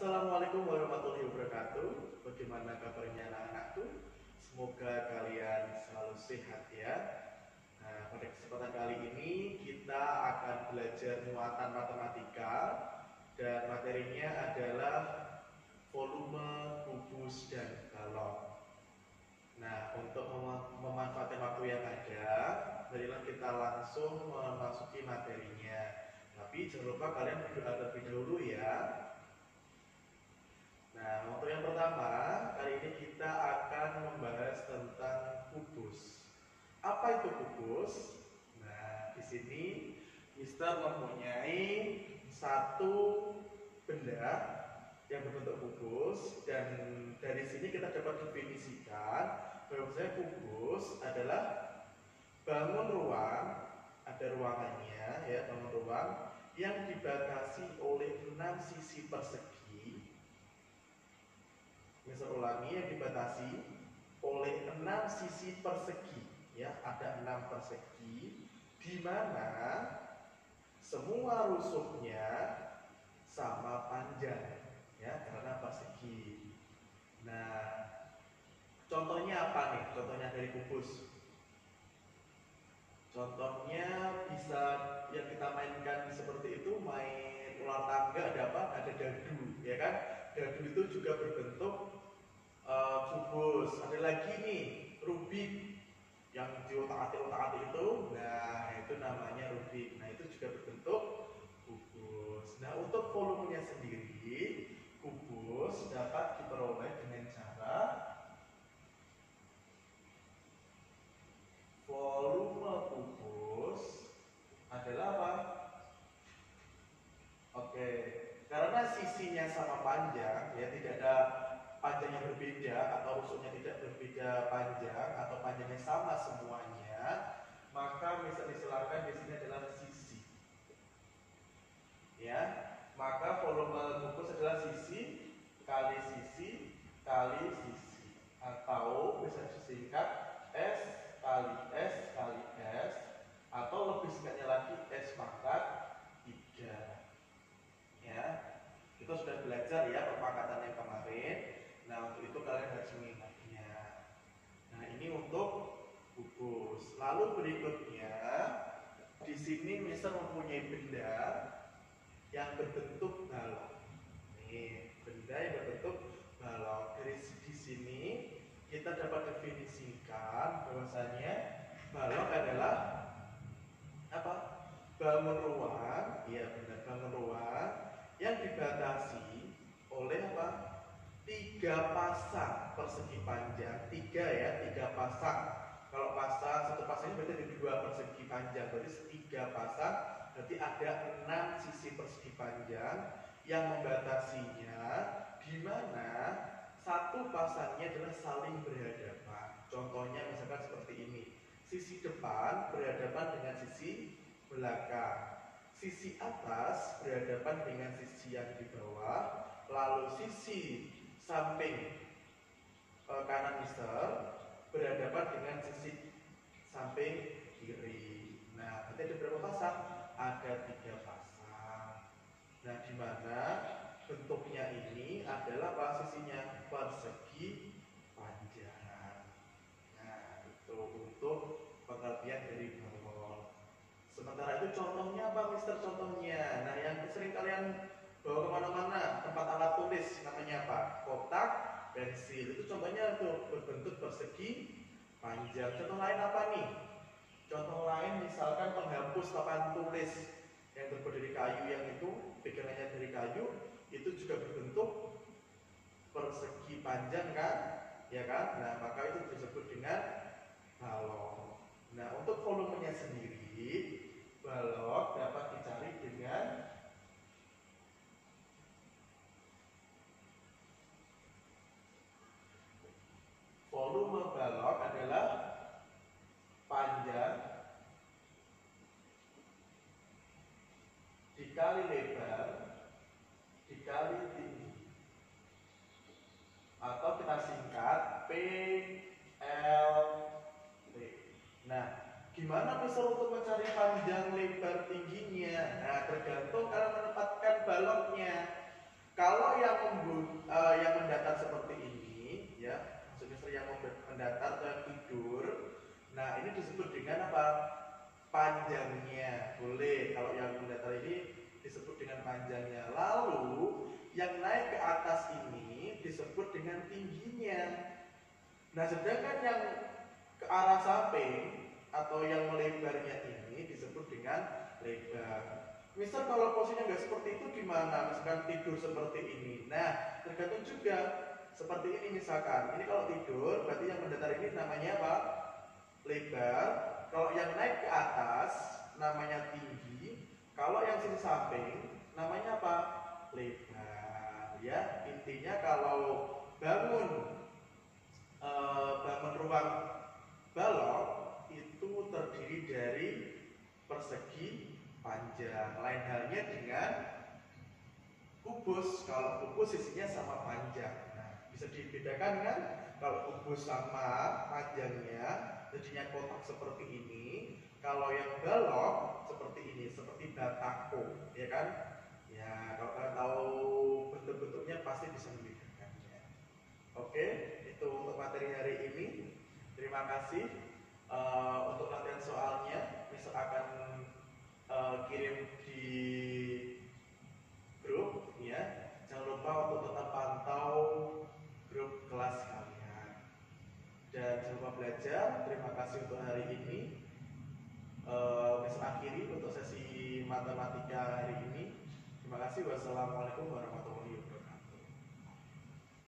Assalamualaikum warahmatullahi wabarakatuh. Bagaimana kabarnya anak-anakku? Semoga kalian selalu sehat ya. Nah, pada kesempatan kali ini kita akan belajar muatan matematika dan materinya adalah volume, kubus, dan balok. Nah, untuk memanfaatkan waktu yang ada, marilah kita langsung memasuki materinya. Tapi jangan lupa kalian berdoa terlebih dahulu ya. Nah, untuk yang pertama, kali ini kita akan membahas tentang kubus. Apa itu kubus? Nah, di sini Mister mempunyai satu benda yang berbentuk kubus, dan dari sini kita dapat definisikan bahwa kubus adalah bangun ruang, ada ruangannya ya, bangun ruang yang dibatasi oleh 6 sisi persegi. Misal ulangi, yang dibatasi oleh 6 sisi persegi ya, ada 6 persegi di mana semua rusuknya sama panjang ya, karena persegi. Nah, contohnya apa nih? Contohnya dari kubus. Contohnya bisa yang kita mainkan seperti itu, main ular tangga, ada apa? Ada dadu, ya kan? Dadu itu juga berbentuk kubus. Ada lagi nih, Rubik yang diotak-atik itu. Nah, itu namanya Rubik. Nah, itu juga berbentuk kubus. Nah, untuk volumenya sendiri, kubus dapat diperoleh dengan cara volume kubus adalah apa? Oke, karena sisinya sama panjang, ya tidak ada panjangnya berbeda atau rusuknya tidak berbeda panjang atau panjangnya sama semuanya, maka bisa disilakan di sini adalah sisi. Ya, maka volume kubus adalah sisi kali sisi kali sisi, atau bisa disingkat S kali S kali S, atau lebih singkatnya lagi S pangkat 3. Ya, kita sudah belajar ya pemangkatan yang kemarin. Nah, untuk itu kalian harus mengingatnya. Nah, ini untuk kubus. Lalu berikutnya, di sini Mister mempunyai benda yang berbentuk balok. Nih, benda yang berbentuk balok. Di sini kita dapat definisikan bahwasanya balok adalah apa? Bangun ruang, ya benar, bangun ruang yang dibatasi oleh apa? 3 pasang persegi panjang, 3 ya, 3 pasang. Kalau pasang, satu pasangnya berarti ada 2 persegi panjang, berarti 3 pasang, berarti ada 6 sisi persegi panjang yang membatasinya, di mana satu pasangnya adalah saling berhadapan. Contohnya misalkan seperti ini, sisi depan berhadapan dengan sisi belakang, sisi atas berhadapan dengan sisi yang di bawah, lalu sisi samping kanan Mister berhadapan dengan sisi samping kiri. Nah, berarti ada berapa pasang? Ada 3 pasang. Nah, di mana bentuknya ini adalah posisinya persegi panjang. Nah, itu untuk pengertian dari balok. Sementara itu contohnya apa, Mister? Contohnya, nah yang sering kalian bawa kemana-mana, tempat alat tulis, namanya apa? Kotak, pensil. Itu contohnya tuh berbentuk persegi panjang. Contoh lain apa nih? Contoh lain misalkan penghapus papan tulis yang terbuat dari kayu, yang itu pegangannya dari kayu, itu juga berbentuk persegi panjang kan? Ya kan? Nah, maka itu disebut dengan balok. Nah, untuk volumenya sendiri, balok dapat dicari dengan volume balok adalah panjang dikali lebar dikali tinggi, atau kita singkat PLT. Nah, gimana misal untuk mencari panjang, lebar, tingginya? Nah, tergantung cara menempatkan baloknya. Kalau yang mendatar atau yang tidur. Nah, ini disebut dengan apa? Panjangnya. Boleh, kalau yang mendatar ini disebut dengan panjangnya. Lalu yang naik ke atas ini disebut dengan tingginya. Nah, sedangkan yang ke arah samping atau yang melebarnya ini disebut dengan lebar. Misal kalau posisinya nggak seperti itu gimana? Misalkan tidur seperti ini. Nah, tergantung juga. Seperti ini misalkan. Ini kalau tidur berarti yang mendatar ini namanya apa? Lebar. Kalau yang naik ke atas namanya tinggi. Kalau yang sisi samping namanya apa? Lebar. Ya, intinya kalau bangun ruang balok itu terdiri dari persegi panjang. Lain halnya dengan kubus. Kalau kubus sisinya sama panjang. Nah, bisa dibedakan kan? Kalau kubus sama panjangnya jadinya kotak seperti ini. Kalau yang balok seperti ini, seperti batako, ya kan? Ya, kalau kalian tahu bentuk-bentuknya pasti bisa membedakannya. Oke, itu untuk materi hari ini. Terima kasih. Untuk latihan soalnya bisa akan kirim di grup ya. Jangan lupa untuk tetap pantau grup kelas kalian. Dan jangan lupa belajar. Terima kasih untuk hari ini. Bisa akhiri untuk sesi matematika hari ini. Terima kasih. Wassalamualaikum warahmatullahi wabarakatuh.